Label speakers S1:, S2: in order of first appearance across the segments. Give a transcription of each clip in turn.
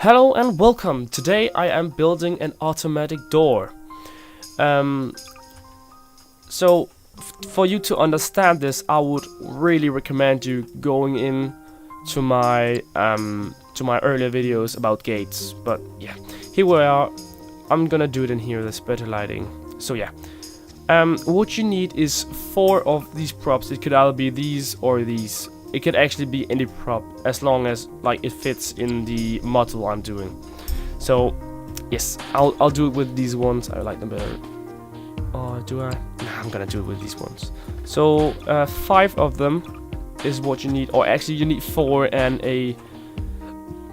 S1: Hello and welcome. Today I am building an automatic door. So for you to understand this, I would really recommend you going in to my earlier videos about gates. But yeah, here we are. I'm gonna do it in here. There's better lighting. So yeah, what you need is 4 of these props. It could either be these or these. It could actually be any prop as long as like it fits in the model I'm doing. So yes, I'll do it with these ones. I like them better. Or do I? Nah, I'm gonna do it with these ones. So 5 of them is what you need, or actually you need 4 and a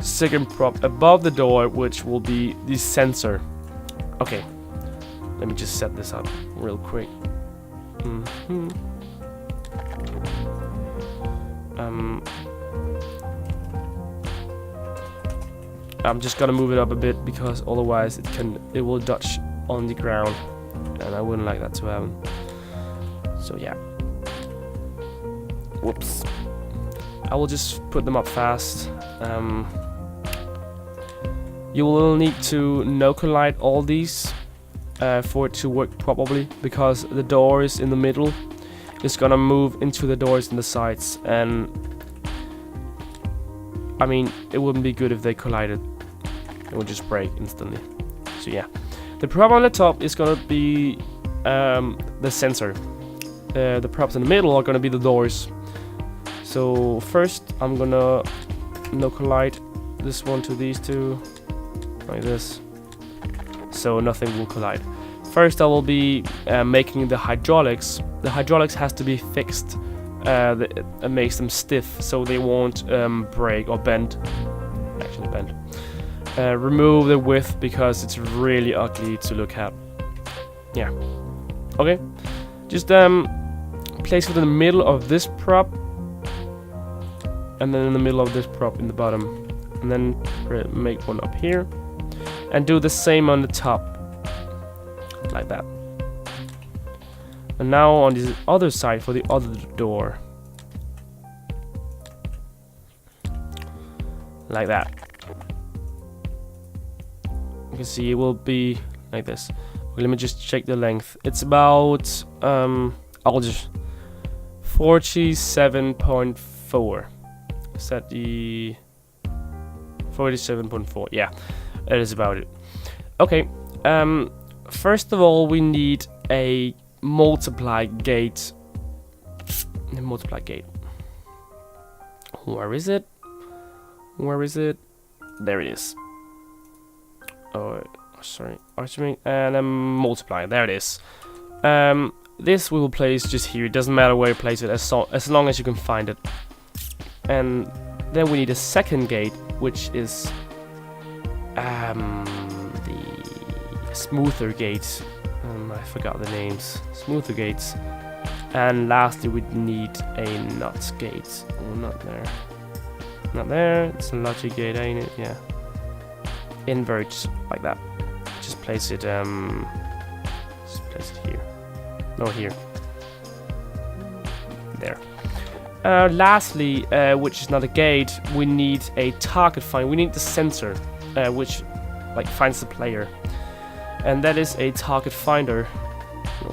S1: second prop above the door, which will be the sensor. Okay, let me just set this up real quick. I'm just gonna move it up a bit because otherwise it will dodge on the ground, and I wouldn't like that to happen. So yeah. Whoops. I will just put them up fast. You will need to no collide all these for it to work properly, because the doors in the middle is gonna move into the doors in the sides, and I mean, it wouldn't be good if they collided. It would just break instantly. So yeah, the prop on the top is gonna be the sensor. The props in the middle are gonna be the doors. So first I'm gonna no collide this one to these two like this, so nothing will collide. First I will be making the hydraulics. The hydraulics has to be fixed. That makes them stiff so they won't break or bend. Actually bend. Remove the width because it's really ugly to look at. Yeah. Okay. Just place it in the middle of this prop, and then in the middle of this prop in the bottom, and then make one up here, and do the same on the top, like that. And now on the other side for the other door, like that. You can see it will be like this. Let me just check the length. It's about I'll just 47.4. Is that the 47.4? Yeah, that is about it. Okay. First of all, we need a multiply gate. The multiply gate. Where is it? Where is it? There it is. Oh, sorry. And multiply. There it is. This we will place just here. It doesn't matter where you place it, as long as you can find it. And then we need a second gate, which is the smoother gate. I forgot the names. Smoother gates. And lastly, we need a nut gate. Oh, not there. Not there. It's a logic gate, ain't it? Yeah. Inverts like that. Just place it. Just place it here. No, here. There. Lastly, which is not a gate, we need a target find. We need the sensor, which like finds the player, and that is a target finder.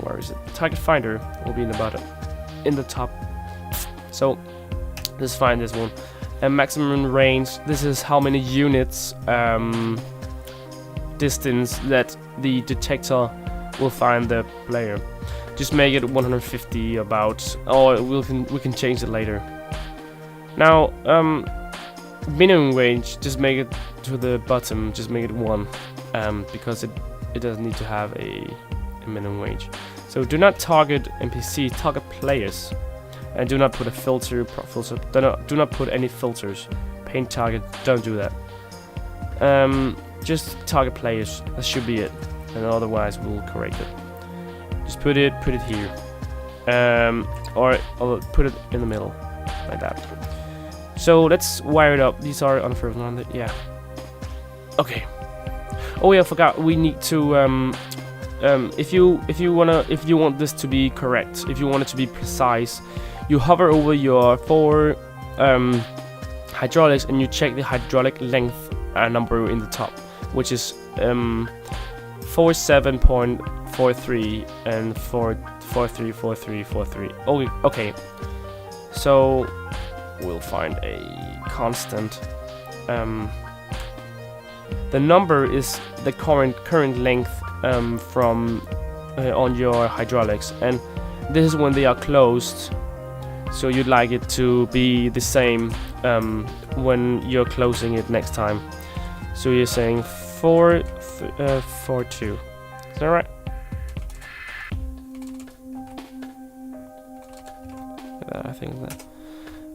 S1: Where is it? Target finder will be in the bottom, in the top. So let's find this one. And maximum range. This is how many units distance that the detector will find the player. Just make it 150 about, or we can change it later. Now, minimum range, just make it to the bottom, just make it 1, because it doesn't need to have a minimum range. So do not target NPC, target players, and do not put a filter, prop filter. Do not put any filters. Paint target, don't do that. Just target players. That should be it, and otherwise we'll correct it. Just put it here, or put it in the middle, like that. So let's wire it up. These are unfrozen, yeah. Okay. Oh yeah, I forgot. We need to if you want this to be correct, if you want it to be precise, you hover over your 4 hydraulics and you check the hydraulic length a number in the top, which is 47.43 and 434343. Oh, okay. So we'll find a constant. The number is the current length from on your hydraulics, and this is when they are closed. So you'd like it to be the same when you're closing it next time. So you're saying 442. Is that right? I think that.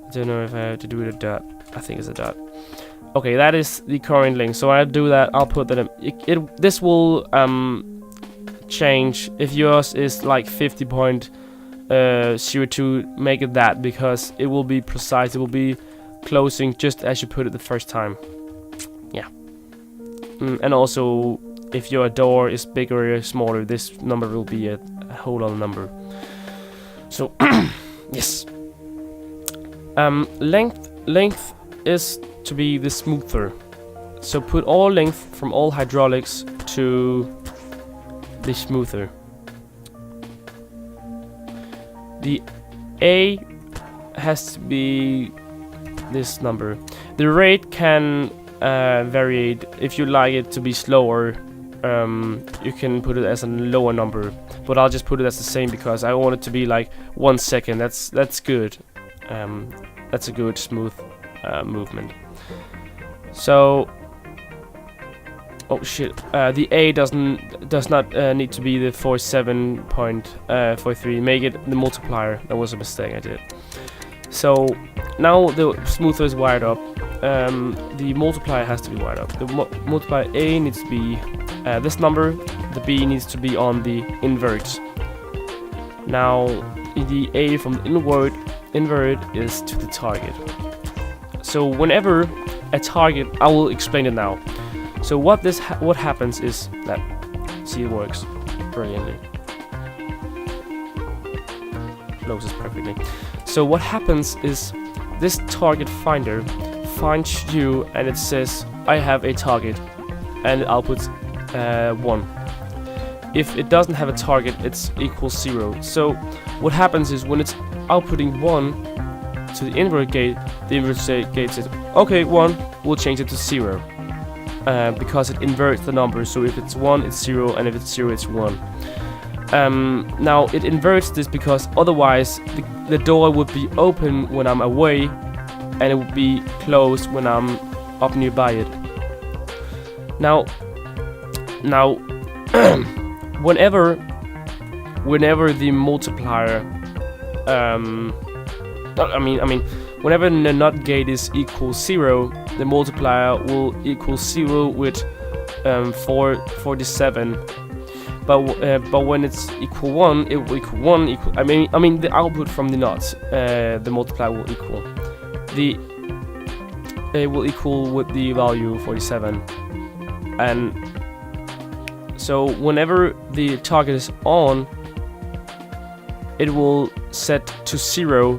S1: I don't know if I have to do it a dot. I think it's a dot. Okay, that is the current length. So I'll do that. I'll put that in. This will change if yours is like 50.02. Make it that, because it will be precise. It will be closing just as you put it the first time. Yeah. And also, if your door is bigger or smaller, this number will be a whole other number. So yes. Length is to be the smoother. So put all length from all hydraulics to the smoother. The A has to be this number. The rate can vary. If you like it to be slower, you can put it as a lower number. But I'll just put it as the same because I want it to be like 1 second. That's good. That's a good smooth movement. So, oh shit, the A does not need to be the 47.43. Make it the multiplier. That was a mistake I did. So now the smoother is wired up. The multiplier has to be wired up. The multiplier A needs to be this number. The B needs to be on the invert. Now the A from the invert is to the target. So whenever a target, I will explain it now. So what happens is that, see, it works brilliantly. Closes perfectly. So what happens is this target finder finds you and it says I have a target, and it outputs 1. If it doesn't have a target, it's equals 0. So what happens is when it's outputting 1 to the invert gate, the invert gate says, okay, 1, we'll change it to 0. Because it inverts the number, so if it's 1, it's 0, and if it's 0, it's 1. Now, it inverts this because otherwise the door would be open when I'm away, and it would be closed when I'm up nearby it. Now, whenever the multiplier, whenever the NOT gate is equal 0, the multiplier will equal 0 with 47. But when it's equal 1, it will equal 1 equal. The output from the NOT, the multiplier will equal. It will equal with the value 47. And so whenever the target is on, it will set to 0.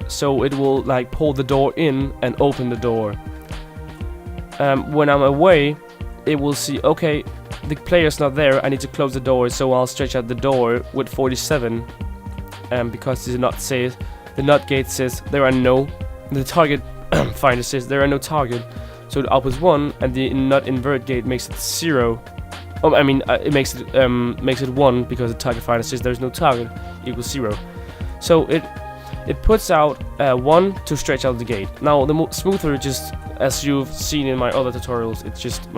S1: So it will like pull the door in and open the door. When I'm away, it will see, okay, the player's not there, I need to close the door, so I'll stretch out the door with 47. Because the NOT gate says there are no, the target finder says there are no target, so it outputs 1, and the NOT invert gate makes it 0. It makes it 1 because the target finder says there's no target equals 0. So it puts out 1 to stretch out the gate. Now the smoother, just as you've seen in my other tutorials, it's just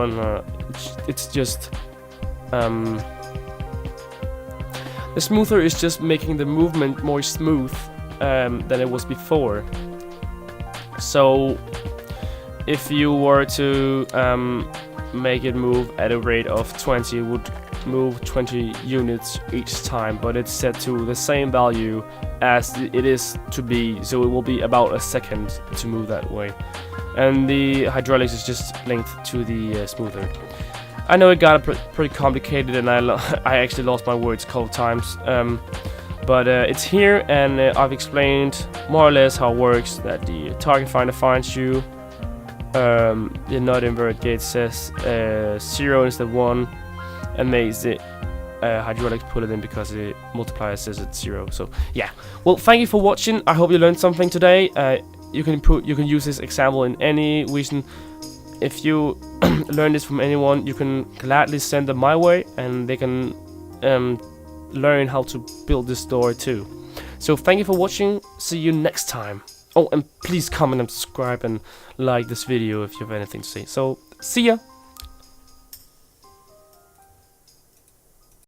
S1: the smoother is just making the movement more smooth than it was before. So if you were to make it move at a rate of 20, it would move 20 units each time, but it's set to the same value as it is to be, so it will be about a second to move that way. And the hydraulics is just linked to the smoother. I know it got pretty complicated, and I actually lost my words a couple of times, but it's here, and I've explained more or less how it works, that the target finder finds you, the not inverted gate says 0 instead of 1, and makes it hydraulics put it in because the multiplier says it's 0. So yeah, well, thank you for watching. I hope you learned something today. You can use this example in any reason. If you learn this from anyone, you can gladly send them my way, and they can learn how to build this story too. So thank you for watching. See you next time. Oh, and please comment and subscribe and like this video if you have anything to say. So see ya.